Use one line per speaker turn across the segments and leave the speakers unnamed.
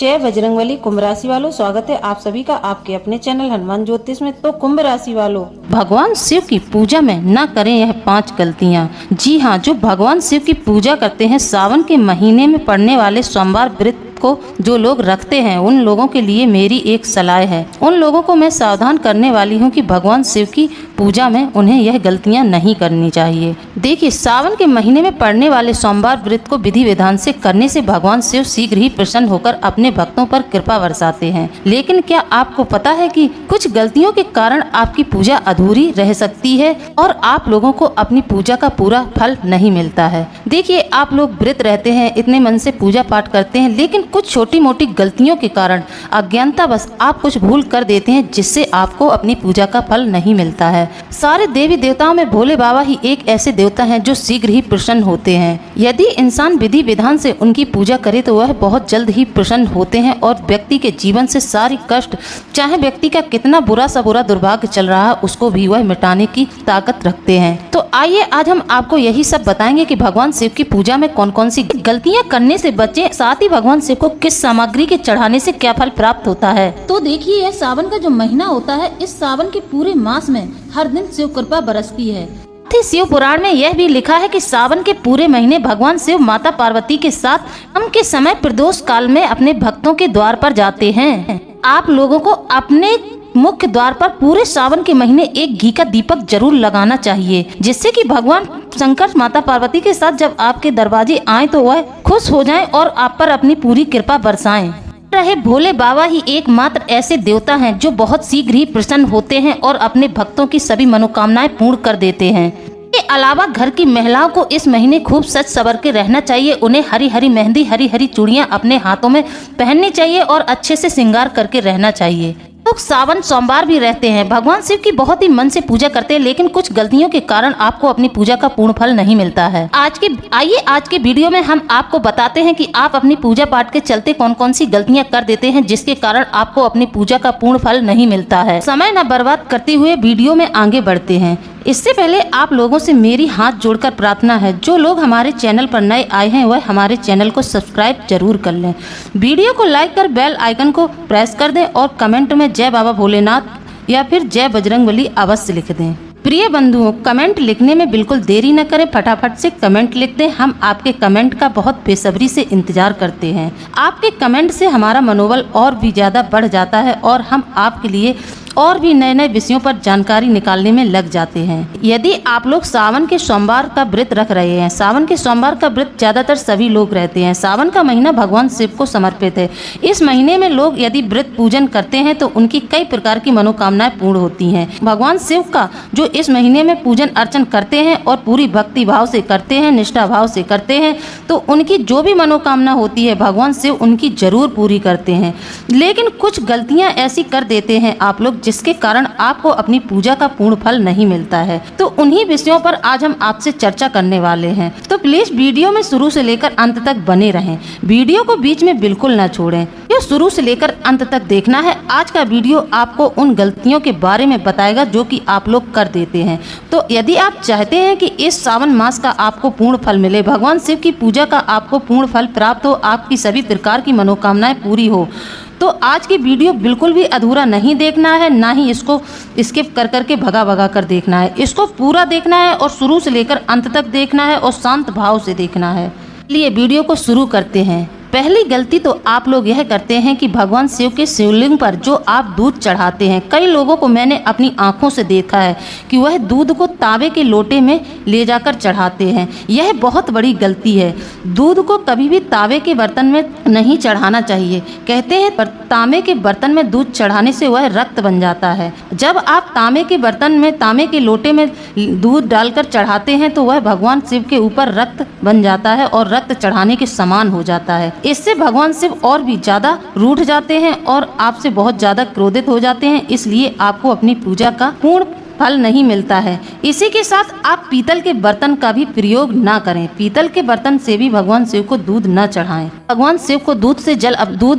जय बजरंगबली। कुंभ राशि वालों, स्वागत है आप सभी का आपके अपने चैनल हनुमान ज्योतिष में। तो कुंभ राशि वालों, भगवान शिव की पूजा में न करें यह 5 गलतियां। जी हाँ, जो भगवान शिव की पूजा करते हैं, सावन के महीने में पड़ने वाले सोमवार व्रत को जो लोग रखते हैं, उन लोगों के लिए मेरी एक सलाह है। उन लोगों को मैं सावधान करने वाली हूँ कि भगवान शिव की पूजा में उन्हें यह गलतियां नहीं करनी चाहिए। देखिए, सावन के महीने में पड़ने वाले सोमवार व्रत को विधि विधान से करने से भगवान शिव शीघ्र ही प्रसन्न होकर अपने भक्तों पर कृपा बरसाते हैं। लेकिन क्या आपको पता है कि कुछ गलतियों के कारण आपकी पूजा अधूरी रह सकती है और आप लोगों को अपनी पूजा का पूरा फल नहीं मिलता है। देखिए, आप लोग व्रत रहते हैं, इतने मन से पूजा पाठ करते हैं, लेकिन कुछ छोटी मोटी गलतियों के कारण अज्ञानता बस आप कुछ भूल कर देते हैं, जिससे आपको अपनी पूजा का फल नहीं मिलता है। सारे देवी देवताओं में भोले बाबा ही एक ऐसे देवता हैं जो शीघ्र ही प्रसन्न होते हैं। यदि इंसान विधि विधान से उनकी पूजा करे तो वह बहुत जल्द ही प्रसन्न होते हैं और व्यक्ति के जीवन से सारी कष्ट, चाहे व्यक्ति का कितना बुरा सा बुरा दुर्भाग्य चल रहा है, उसको भी वह मिटाने की ताकत रखते हैं। तो आइए आज हम आपको यही सब बताएंगे कि भगवान शिव की पूजा में कौन कौन सी गलतियां करने से बचें, साथ ही भगवान शिव को किस सामग्री के चढ़ाने से क्या फल प्राप्त होता है। तो देखिए, यह सावन का जो महीना होता है, इस सावन के पूरे मास में हर दिन शिव कृपा बरसती है। शिव पुराण में यह भी लिखा है कि सावन के पूरे महीने भगवान शिव माता पार्वती के साथ शाम के समय प्रदोष काल में अपने भक्तों के द्वार पर जाते हैं। आप लोगों को अपने मुख्य द्वार पर पूरे सावन के महीने एक घी का दीपक जरूर लगाना चाहिए, जिससे कि भगवान शंकर माता पार्वती के साथ जब आपके दरवाजे आए तो वह खुश हो जाएं और आप पर अपनी पूरी कृपा बरसाएं। रहे भोले बाबा ही एकमात्र ऐसे देवता हैं जो बहुत शीघ्र ही प्रसन्न होते हैं और अपने भक्तों की सभी मनोकामनाएं पूर्ण कर देते हैं। इसके अलावा घर की महिलाओं को इस महीने खूब सज सवर के रहना चाहिए। उन्हें हरी हरी मेहंदी, हरी हरी चूड़ियां अपने हाथों में पहननी चाहिए और अच्छे से श्रृंगार करके रहना चाहिए। लोग सावन सोमवार भी रहते हैं, भगवान शिव की बहुत ही मन से पूजा करते हैं, लेकिन कुछ गलतियों के कारण आपको अपनी पूजा का पूर्ण फल नहीं मिलता है। आज के वीडियो में हम आपको बताते हैं कि आप अपनी पूजा पाठ के चलते कौन कौन सी गलतियां कर देते हैं, जिसके कारण आपको अपनी पूजा का पूर्ण फल नहीं मिलता है। समय न बर्बाद करते हुए वीडियो में आगे बढ़ते हैं। इससे पहले आप लोगों से मेरी हाथ जोड़कर प्रार्थना है, जो लोग हमारे चैनल पर नए आए हैं वह हमारे चैनल को सब्सक्राइब जरूर कर लें, वीडियो को लाइक कर बेल आइकन को प्रेस कर दें और कमेंट में जय बाबा भोलेनाथ या फिर जय बजरंगबली अवश्य लिख दें। प्रिय बंधुओं, कमेंट लिखने में बिल्कुल देरी न करें, फटाफट से कमेंट लिख दें। हम आपके कमेंट का बहुत बेसब्री से इंतजार करते हैं। आपके कमेंट से हमारा मनोबल और भी ज़्यादा बढ़ जाता है और हम आपके लिए और भी नए नए विषयों पर जानकारी निकालने में लग जाते हैं। यदि आप लोग सावन के सोमवार का व्रत रख रहे हैं, सावन के सोमवार का व्रत ज्यादातर सभी लोग रहते हैं। सावन का महीना भगवान शिव को समर्पित है। इस महीने में लोग यदि व्रत पूजन करते हैं तो उनकी कई प्रकार की मनोकामनाएं पूर्ण होती हैं। भगवान शिव का जो इस महीने में पूजन अर्चन करते हैं और पूरी भक्ति भाव से करते हैं, निष्ठा भाव से करते हैं, तो उनकी जो भी मनोकामना होती है भगवान शिव उनकी जरूर पूरी करते हैं। लेकिन कुछ गलतियां ऐसी कर देते हैं आप लोग, जिसके कारण आपको अपनी पूजा का पूर्ण फल नहीं मिलता है। तो उन्हीं विषयों पर आज हम आपसे चर्चा करने वाले हैं। तो प्लीज वीडियो में शुरू से लेकर अंत तक बने रहें, वीडियो को बीच में बिल्कुल न छोड़ें। ये शुरू से लेकर अंत तक देखना है। आज का वीडियो आपको उन गलतियों के बारे में बताएगा जो कि आप लोग कर देते हैं। तो यदि आप चाहते हैं कि इस सावन मास का आपको पूर्ण फल मिले, भगवान शिव की पूजा का आपको पूर्ण फल प्राप्त हो, आपकी सभी प्रकार की मनोकामनाएं पूरी हो, तो आज की वीडियो बिल्कुल भी अधूरा नहीं देखना है, ना ही इसको स्किप कर करके भगा कर देखना है। इसको पूरा देखना है और शुरू से लेकर अंत तक देखना है और शांत भाव से देखना है। चलिए वीडियो को शुरू करते हैं। पहली गलती तो आप लोग यह करते हैं कि भगवान शिव के शिवलिंग पर जो आप दूध चढ़ाते हैं, कई लोगों को मैंने अपनी आंखों से देखा है कि वह दूध को तांबे के लोटे में ले जाकर चढ़ाते हैं। यह बहुत बड़ी गलती है। दूध को कभी भी तांबे के बर्तन में नहीं चढ़ाना चाहिए। कहते हैं पर तांबे के बर्तन में दूध चढ़ाने से वह रक्त बन जाता है। जब आप तांबे के बर्तन में, तांबे के लोटे में दूध डालकर चढ़ाते हैं तो वह भगवान शिव के ऊपर रक्त बन जाता है और रक्त चढ़ाने के समान हो जाता है। इससे भगवान शिव और भी ज्यादा रूठ जाते हैं और आपसे बहुत ज्यादा क्रोधित हो जाते हैं। इसलिए आपको अपनी पूजा का पूर्ण फल नहीं मिलता है। इसी के साथ आप पीतल के बर्तन का भी प्रयोग ना करें। पीतल के बर्तन से भी भगवान शिव को दूध न चढ़ाएं। भगवान शिव को दूध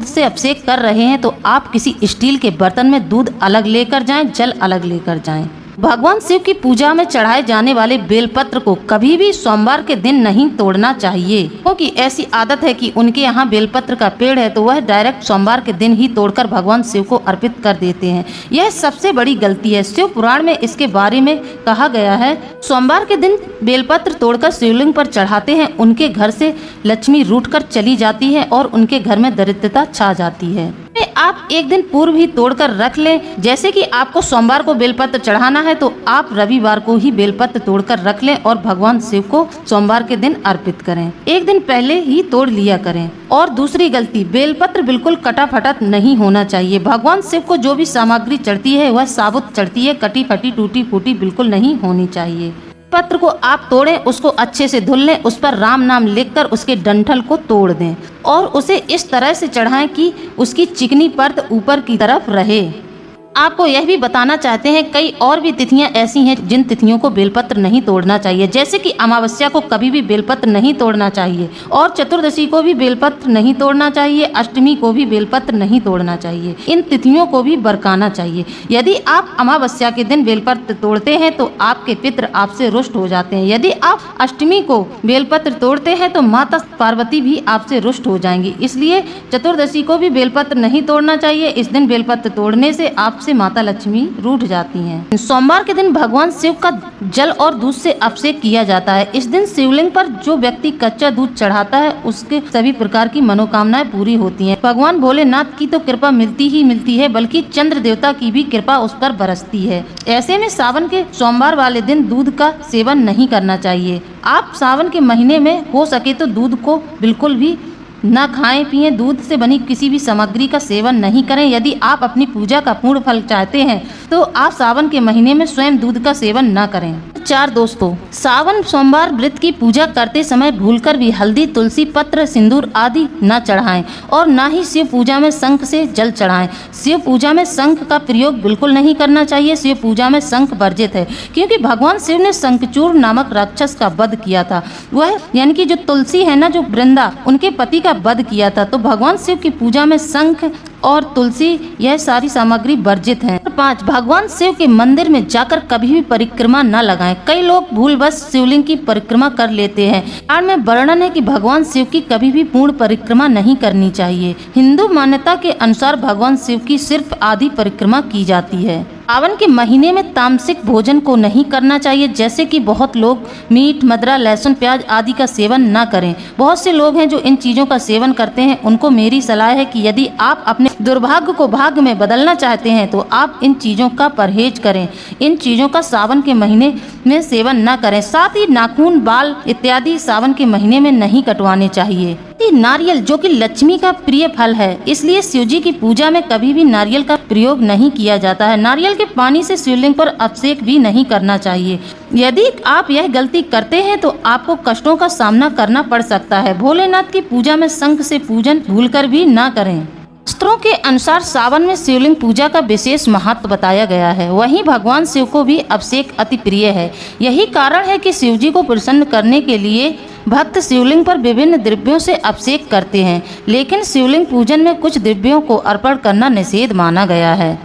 से अभिषेक कर रहे हैं तो आप किसी स्टील के बर्तन में दूध अलग लेकर जाएं, जल अलग लेकर जाएं। भगवान शिव की पूजा में चढ़ाए जाने वाले बेलपत्र को कभी भी सोमवार के दिन नहीं तोड़ना चाहिए, क्योंकि ऐसी आदत है कि उनके यहाँ बेलपत्र का पेड़ है तो वह डायरेक्ट सोमवार के दिन ही तोड़कर भगवान शिव को अर्पित कर देते हैं। यह सबसे बड़ी गलती है। शिव पुराण में इसके बारे में कहा गया है, सोमवार के दिन बेलपत्र तोड़कर शिवलिंग पर चढ़ाते हैं, उनके घर से लक्ष्मी रूठकर चली जाती है और उनके घर में दरिद्रता छा जाती है। आप एक दिन पूर्व ही तोड़कर रख लें। जैसे कि आपको सोमवार को बेलपत्र चढ़ाना है तो आप रविवार को ही बेलपत्र तोड़कर रख लें और भगवान शिव को सोमवार के दिन अर्पित करें। एक दिन पहले ही तोड़ लिया करें। और दूसरी गलती, बेलपत्र बिल्कुल कटा फटा नहीं होना चाहिए। भगवान शिव को जो भी सामग्री चढ़ती है वह साबुत चढ़ती है, कटी फटी टूटी फूटी बिल्कुल नहीं होनी चाहिए। पत्र को आप तोड़ें, उसको अच्छे से धुल लें, उस पर राम नाम लिखकर उसके डंठल को तोड़ दें और उसे इस तरह से चढ़ाएं कि उसकी चिकनी परत ऊपर की तरफ रहे। आपको यह भी बताना चाहते हैं, कई और भी तिथियां ऐसी हैं जिन तिथियों को बेलपत्र नहीं तोड़ना चाहिए। जैसे कि अमावस्या को कभी भी बेलपत्र नहीं तोड़ना चाहिए और चतुर्दशी को भी बेलपत्र नहीं तोड़ना चाहिए, अष्टमी को भी बेलपत्र नहीं तोड़ना चाहिए। इन तिथियों को भी बरकाना चाहिए। यदि आप अमावस्या के दिन बेलपत्र तोड़ते हैं तो आपके पितृ आपसे रुष्ट हो जाते हैं। यदि आप अष्टमी को बेलपत्र तोड़ते हैं तो माता पार्वती भी आपसे रुष्ट हो जाएंगी। इसलिए चतुर्दशी को भी बेलपत्र नहीं तोड़ना चाहिए। इस दिन बेलपत्र तोड़ने से आप से माता लक्ष्मी रूठ जाती हैं। सोमवार के दिन भगवान शिव का जल और दूध से अभिषेक किया जाता है। इस दिन शिवलिंग पर जो व्यक्ति कच्चा दूध चढ़ाता है उसके सभी प्रकार की मनोकामनाएं पूरी होती हैं। भगवान भोलेनाथ की तो कृपा मिलती ही मिलती है, बल्कि चंद्र देवता की भी कृपा उस पर बरसती है। ऐसे में सावन के सोमवार वाले दिन दूध का सेवन नहीं करना चाहिए। आप सावन के महीने में हो सके तो दूध को बिल्कुल भी न खाएं पिएं, दूध से बनी किसी भी सामग्री का सेवन नहीं करें। यदि आप अपनी पूजा का पूर्ण फल चाहते हैं तो आप सावन के महीने में स्वयं दूध का सेवन न करें। 4 दोस्तों, सावन सोमवार व्रत की पूजा करते समय भूलकर भी हल्दी, तुलसी पत्र, सिंदूर आदि न चढ़ाएं और न ही शिव पूजा में शंख से जल चढ़ाएं। शिव पूजा में शंख का प्रयोग बिल्कुल नहीं करना चाहिए। शिव पूजा में शंख वर्जित है, क्योंकि भगवान शिव ने शंखचूड़ नामक राक्षस का वध किया था। वह यानी कि जो तुलसी है ना, जो वृंदा, उनके पति का वध किया था। तो भगवान शिव की पूजा में शंख और तुलसी यह सारी सामग्री वर्जित है। 5, भगवान शिव के मंदिर में जाकर कभी भी परिक्रमा न लगाएं। कई लोग भूलवश शिवलिंग की परिक्रमा कर लेते हैं। पुराण में वर्णन है कि भगवान शिव की कभी भी पूर्ण परिक्रमा नहीं करनी चाहिए। हिंदू मान्यता के अनुसार भगवान शिव की सिर्फ आधी परिक्रमा की जाती है। सावन के महीने में तामसिक भोजन को नहीं करना चाहिए। जैसे कि बहुत लोग मीट, मदिरा, लहसुन, प्याज आदि का सेवन न करें। बहुत से लोग हैं जो इन चीज़ों का सेवन करते हैं। उनको मेरी सलाह है कि यदि आप अपने दुर्भाग्य को भाग्य में बदलना चाहते हैं तो आप इन चीज़ों का परहेज करें। इन चीज़ों का सावन के महीने में सेवन न करें। साथ ही नाखून, बाल इत्यादि सावन के महीने में नहीं कटवाने चाहिए। नारियल जो कि लक्ष्मी का प्रिय फल है, इसलिए शिवजी की पूजा में कभी भी नारियल का प्रयोग नहीं किया जाता है। नारियल के पानी से शिवलिंग पर अभिषेक भी नहीं करना चाहिए। यदि आप यह गलती करते हैं तो आपको कष्टों का सामना करना पड़ सकता है। भोलेनाथ की पूजा में शंख से पूजन भूलकर भी ना करें। शास्त्रों के अनुसार सावन में शिवलिंग पूजा का विशेष महत्व बताया गया है। वहीं भगवान शिव को भी अभिषेक अति प्रिय है। यही कारण है कि शिवजी को प्रसन्न करने के लिए भक्त शिवलिंग पर विभिन्न द्रव्यों से अभिषेक करते हैं, लेकिन शिवलिंग पूजन में कुछ द्रव्यों को अर्पण करना निषेध माना गया है।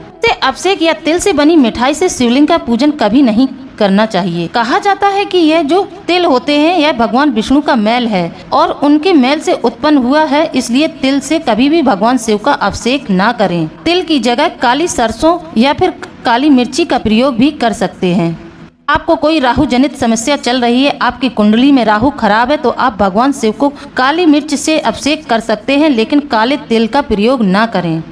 अभिषेक या तिल से बनी मिठाई से शिवलिंग का पूजन कभी नहीं करना चाहिए। कहा जाता है कि यह जो तिल होते हैं यह भगवान विष्णु का मैल है और उनके मैल से उत्पन्न हुआ है, इसलिए तिल से कभी भी भगवान शिव का अभिषेक ना करें। तिल की जगह काली सरसों या फिर काली मिर्ची का प्रयोग भी कर सकते हैं। आपको कोई राहु जनित समस्या चल रही है, आपकी कुंडली में राहु खराब है, तो आप भगवान शिव को काली मिर्च से अभिषेक कर सकते हैं, लेकिन काले तिल का प्रयोग ना करें।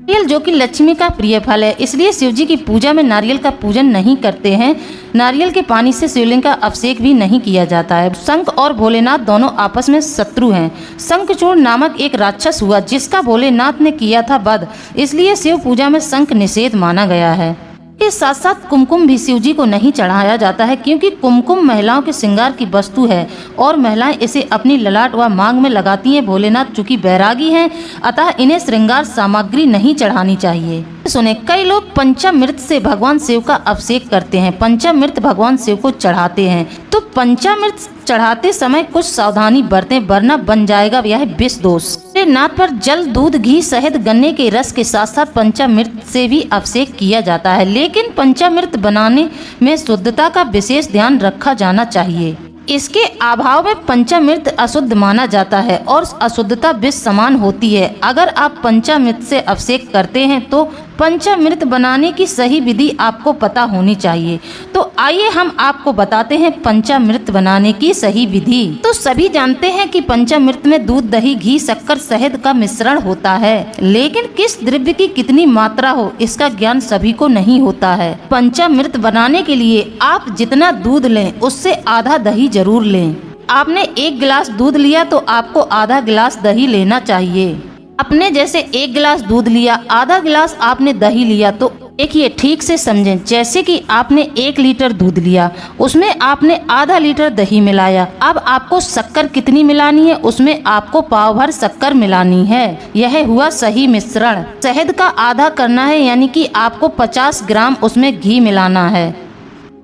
नारियल जो कि लक्ष्मी का प्रिय फल है, इसलिए शिवजी की पूजा में नारियल का पूजन नहीं करते हैं। नारियल के पानी से शिवलिंग का अभिषेक भी नहीं किया जाता है। शंख और भोलेनाथ दोनों आपस में शत्रु हैं। शंखचूड़ नामक एक राक्षस हुआ जिसका भोलेनाथ ने किया था वध, इसलिए शिव पूजा में शंख निषेध माना गया है। के साथ साथ कुमकुम भी शिवजी को नहीं चढ़ाया जाता है, क्योंकि कुमकुम महिलाओं के श्रृंगार की वस्तु है और महिलाएं इसे अपनी ललाट व मांग में लगाती हैं। भोलेनाथ चूंकि बैरागी हैं, अतः इन्हें श्रृंगार सामग्री नहीं चढ़ानी चाहिए। सुने, कई लोग पंचामृत से भगवान शिव का अभिषेक करते हैं। पंचामृत भगवान शिव को चढ़ाते हैं, तो पंचामृत चढ़ाते समय कुछ सावधानी बरतें, वरना बन जाएगा यह विष दोष। भोलेनाथ पर जल, दूध, घी, शहद, गन्ने के रस के साथ साथ पंचामृत से भी अभिषेक किया जाता है। लेकिन पंचामृत बनाने में शुद्धता का विशेष ध्यान रखा जाना चाहिए। इसके अभाव में पंचामृत अशुद्ध माना जाता है और अशुद्धता विष समान होती है। अगर आप पंचामृत से अभिषेक करते हैं तो पंचामृत बनाने की सही विधि आपको पता होनी चाहिए। तो आइए हम आपको बताते हैं पंचामृत बनाने की सही विधि। तो सभी जानते हैं कि पंचामृत में दूध, दही, घी, शक्कर, शहद का मिश्रण होता है, लेकिन किस द्रव्य की कितनी मात्रा हो इसका ज्ञान सभी को नहीं होता है। पंचामृत बनाने के लिए आप जितना दूध लें उससे आधा दही जरूर लें। आपने 1 गिलास दूध लिया तो आपको आधा गिलास दही लेना चाहिए। अपने जैसे 1 गिलास दूध लिया, आधा गिलास आपने दही लिया, तो देखिए ठीक से समझें। जैसे कि आपने 1 लीटर दूध लिया, उसमें आपने आधा लीटर दही मिलाया। अब आपको शक्कर कितनी मिलानी है, उसमें आपको पाव भर शक्कर मिलानी है। यह हुआ सही मिश्रण। शहद का आधा करना है, यानी कि आपको 50 ग्राम उसमें घी मिलाना है।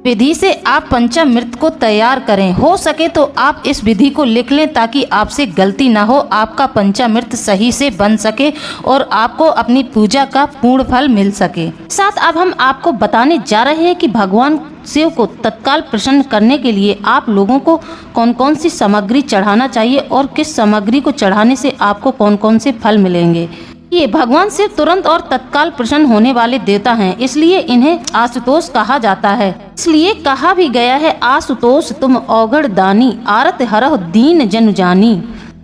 विधि से आप पंचामृत को तैयार करें। हो सके तो आप इस विधि को लिख लें ताकि आपसे गलती ना हो, आपका पंचामृत सही से बन सके और आपको अपनी पूजा का पूर्ण फल मिल सके। साथ अब हम आपको बताने जा रहे हैं कि भगवान शिव को तत्काल प्रसन्न करने के लिए आप लोगों को कौन कौन सी सामग्री चढ़ाना चाहिए और किस सामग्री को चढ़ाने से आपको कौन कौन से फल मिलेंगे। ये भगवान शिव तुरंत और तत्काल प्रसन्न होने वाले देवता हैं, इसलिए इन्हें आशुतोष कहा जाता है। इसलिए कहा भी गया है, आशुतोष तुम औगड़ दानी, आरत हरह दीन जन जानी।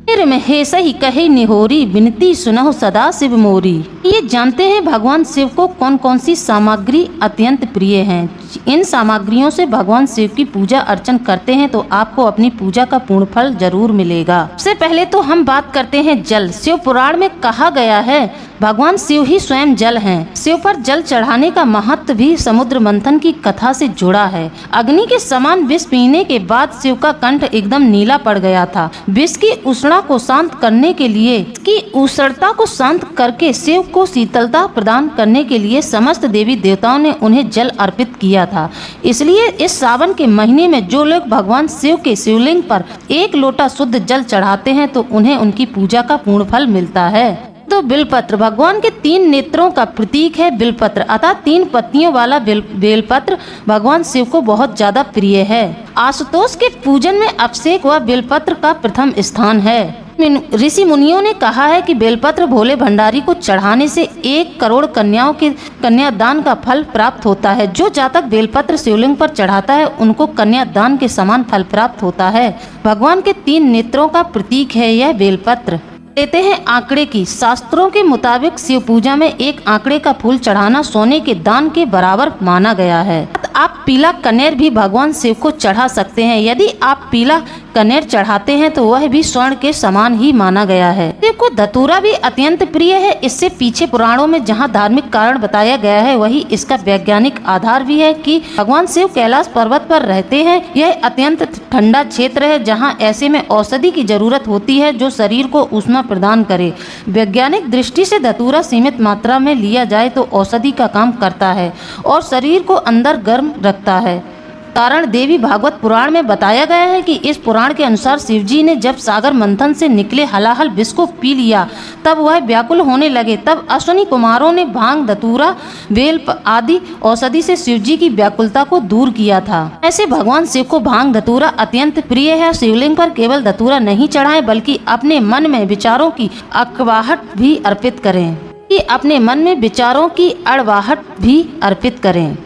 फिर में हे सही कहे निहोरी, विनती सुनहु सदा शिव मोरी। ये जानते हैं भगवान शिव को कौन कौन सी सामग्री अत्यंत प्रिय हैं। इन सामग्रियों से भगवान शिव की पूजा अर्चन करते हैं तो आपको अपनी पूजा का पूर्ण फल जरूर मिलेगा। सबसे पहले तो हम बात करते हैं जल। शिव पुराण में कहा गया है भगवान शिव ही स्वयं जल हैं। शिव पर जल चढ़ाने का महत्व भी समुद्र मंथन की कथा से जुड़ा है। अग्नि के समान विष पीने के बाद शिव का कंठ एकदम नीला पड़ गया था। विष की उष्णता को शांत करने के लिए, की उष्णता को शांत करके शिव को शीतलता प्रदान करने के लिए समस्त देवी देवताओं ने उन्हें जल अर्पित किया था। इसलिए इस सावन के महीने में जो लोग भगवान शिव के शिवलिंग पर 1 लोटा शुद्ध जल चढ़ाते हैं तो उन्हें उनकी पूजा का पूर्ण फल मिलता है। तो बिलपत्र भगवान के 3 नेत्रों का प्रतीक है। बिलपत्र अर्थात 3 पत्तियों वाला बेलपत्र भगवान शिव को बहुत ज्यादा प्रिय है। आशुतोष के पूजन में अभिषेक व बेलपत्र का प्रथम स्थान है। ऋषि मुनियों ने कहा है कि बेलपत्र भोले भंडारी को चढ़ाने से 1 करोड़ कन्याओं के कन्यादान का फल प्राप्त होता है। जो जातक बेलपत्र शिवलिंग पर चढ़ाता है उनको कन्यादान के समान फल प्राप्त होता है। भगवान के 3 नेत्रों का प्रतीक है यह बेलपत्र। लेते हैं आंकड़े की। शास्त्रों के मुताबिक शिव पूजा में 1 आंकड़े का फूल चढ़ाना सोने के दान के बराबर माना गया है। आप पीला कनेर भी भगवान शिव को चढ़ा सकते हैं। यदि आप पीला कनेर चढ़ाते हैं तो वह भी स्वर्ण के समान ही माना गया है। शिव को धतूरा भी अत्यंत प्रिय है। इससे पीछे पुराणों में जहां धार्मिक कारण बताया गया है वही इसका वैज्ञानिक आधार भी है कि भगवान शिव कैलाश पर्वत पर रहते हैं। यह अत्यंत ठंडा क्षेत्र है जहाँ ऐसे में औषधि की जरूरत होती है जो शरीर को ऊष्मा प्रदान करे। वैज्ञानिक दृष्टि से धतूरा सीमित मात्रा में लिया जाए तो औषधि का काम करता है और शरीर को अंदर गर्म रखता है। कारण देवी भागवत पुराण में बताया गया है कि इस पुराण के अनुसार शिवजी ने जब सागर मंथन से निकले हलाहल विष को पी लिया तब वह व्याकुल होने लगे। तब अश्विनी कुमारों ने भांग, धतूरा, बेल आदि औषधि से शिवजी की व्याकुलता को दूर किया था। ऐसे भगवान शिव को भांग धतूरा अत्यंत प्रिय है। शिवलिंग पर केवल धतूरा नहीं चढ़ाएं बल्कि अपने मन में विचारों की अड़वाहट भी अर्पित करें। अपने मन में विचारों की अड़वाहट भी अर्पित करें।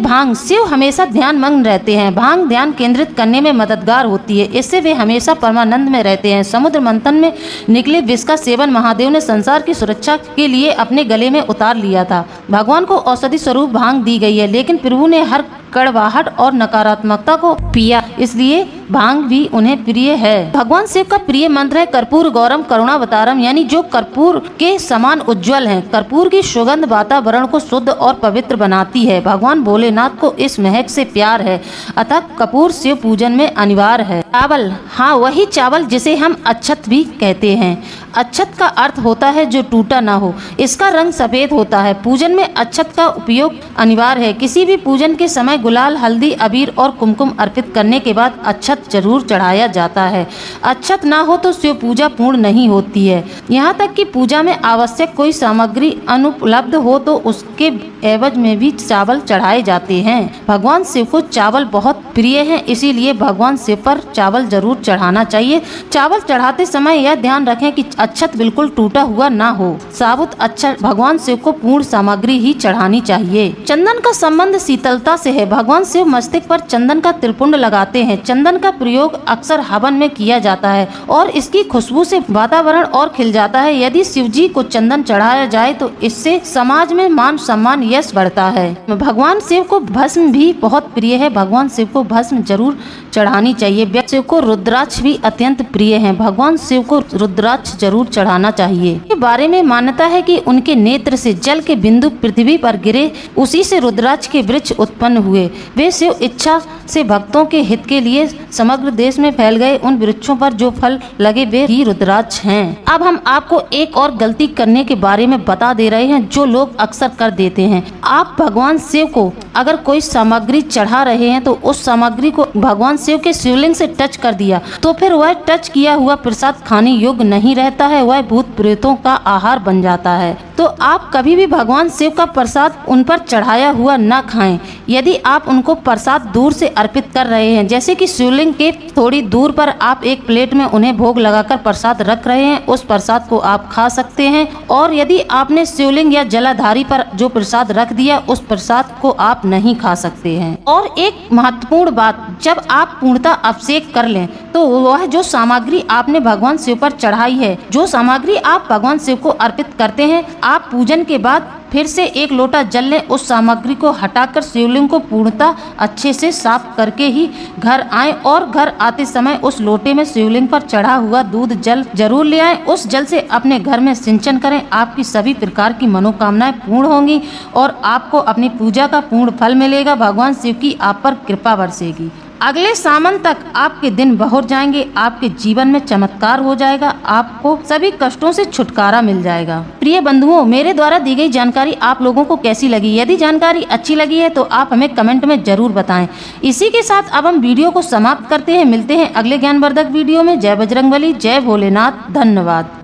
भांग शिव हमेशा ध्यान मग्न रहते हैं। भांग ध्यान केंद्रित करने में मददगार होती है। इससे वे हमेशा परमानंद में रहते हैं। समुद्र मंथन में निकले विष का सेवन महादेव ने संसार की सुरक्षा के लिए अपने गले में उतार लिया था। भगवान को औषधि स्वरूप भांग दी गई है, लेकिन प्रभु ने हर कड़वाहट और नकारात्मकता को पिया, इसलिए भांग भी उन्हें प्रिय है। भगवान शिव का प्रिय मंत्र है कर्पूर गौरम करुणावतारम, यानी जो कर्पूर के समान उज्जवल है। कर्पूर की सुगंध वातावरण को शुद्ध और पवित्र बनाती है। भगवान भोलेनाथ को इस महक से प्यार है, अतः कपूर शिव पूजन में अनिवार्य है। चावल, हाँ वही चावल जिसे हम अक्षत भी कहते हैं। अक्षत का अर्थ होता है जो टूटा ना हो। इसका रंग सफेद होता है। पूजन में अक्षत का उपयोग अनिवार्य है। किसी भी पूजन के समय गुलाल, हल्दी, अबीर और कुमकुम अर्पित करने के बाद अक्षत अक्षत जरूर चढ़ाया जाता है। अक्षत ना हो तो शिव पूजा पूर्ण नहीं होती है। यहाँ तक कि पूजा में आवश्यक कोई सामग्री अनुपलब्ध हो तो उसके एवज में भी चावल चढ़ाए जाते हैं। भगवान शिव को चावल बहुत प्रिय है, इसीलिए भगवान शिव पर चावल जरूर चढ़ाना चाहिए। चावल चढ़ाते समय यह ध्यान रखें कि अक्षत बिल्कुल टूटा हुआ ना हो। साबुत अक्षत भगवान शिव को पूर्ण सामग्री ही चढ़ानी चाहिए। चंदन का संबंध शीतलता से है। भगवान शिव मस्तिष्क पर चंदन का त्रिपुंड लगाते हैं। चंदन का प्रयोग अक्सर हवन में किया जाता है और इसकी खुशबू से वातावरण और खिल जाता है। यदि शिव जी को चंदन चढ़ाया जाए तो इससे समाज में मान सम्मान यश बढ़ता है। भगवान शिव को भस्म भी बहुत प्रिय है। भगवान शिव को भस्म जरूर चढ़ानी चाहिए। शिव को रुद्राक्ष भी अत्यंत प्रिय है। भगवान शिव को रुद्राक्ष जरूर चढ़ाना चाहिए। के बारे में मान्यता है कि उनके नेत्र से जल के बिंदु पृथ्वी पर गिरे, उसी से रुद्राक्ष के वृक्ष उत्पन्न हुए। वे शिव इच्छा से भक्तों के हित के लिए समग्र देश में फैल गए। उन वृक्षों पर जो फल लगे वे ही रुद्राक्ष हैं। अब हम आपको एक और गलती करने के बारे में बता दे रहे हैं जो लोग अक्सर कर देते हैं। आप भगवान शिव को अगर कोई सामग्री चढ़ा रहे हैं तो उस सामग्री को भगवान शिव के शिवलिंग से टच कर दिया तो फिर वह टच किया हुआ प्रसाद खाने योग्य नहीं रहता है, वह भूत प्रेतों का आहार बन जाता है। तो आप कभी भी भगवान शिव का प्रसाद उन पर चढ़ाया हुआ न खाएं। यदि आप उनको प्रसाद दूर से अर्पित कर रहे हैं, जैसे कि शिवलिंग के थोड़ी दूर पर आप एक प्लेट में उन्हें भोग लगाकर प्रसाद रख रहे हैं, उस प्रसाद को आप खा सकते हैं। और यदि आपने शिवलिंग या जलाधारी पर जो प्रसाद रख दिया उस प्रसाद को आप नहीं खा सकते हैं। और एक महत्वपूर्ण बात, जब आप पूर्णतः अभिषेक कर लें तो वह जो सामग्री आपने भगवान शिव पर चढ़ाई है, जो सामग्री आप भगवान शिव को अर्पित करते हैं, आप पूजन के बाद फिर से एक लोटा जल लें। उस सामग्री को हटाकर शिवलिंग को पूर्णतः अच्छे से साफ करके ही घर आएं और घर आते समय उस लोटे में शिवलिंग पर चढ़ा हुआ दूध जल जरूर ले आएं। उस जल से अपने घर में सिंचन करें। आपकी सभी प्रकार की मनोकामनाएं पूर्ण होंगी और आपको अपनी पूजा का पूर्ण फल मिलेगा। भगवान शिव की आप पर कृपा बरसेगी। अगले सावन तक आपके दिन बहर जाएंगे। आपके जीवन में चमत्कार हो जाएगा। आपको सभी कष्टों से छुटकारा मिल जाएगा। प्रिय बंधुओं, मेरे द्वारा दी गई जानकारी आप लोगों को कैसी लगी? यदि जानकारी अच्छी लगी है तो आप हमें कमेंट में जरूर बताएं। इसी के साथ अब हम वीडियो को समाप्त करते हैं। मिलते हैं अगले ज्ञानवर्धक वीडियो में। जय बजरंगबली, जय भोलेनाथ, धन्यवाद।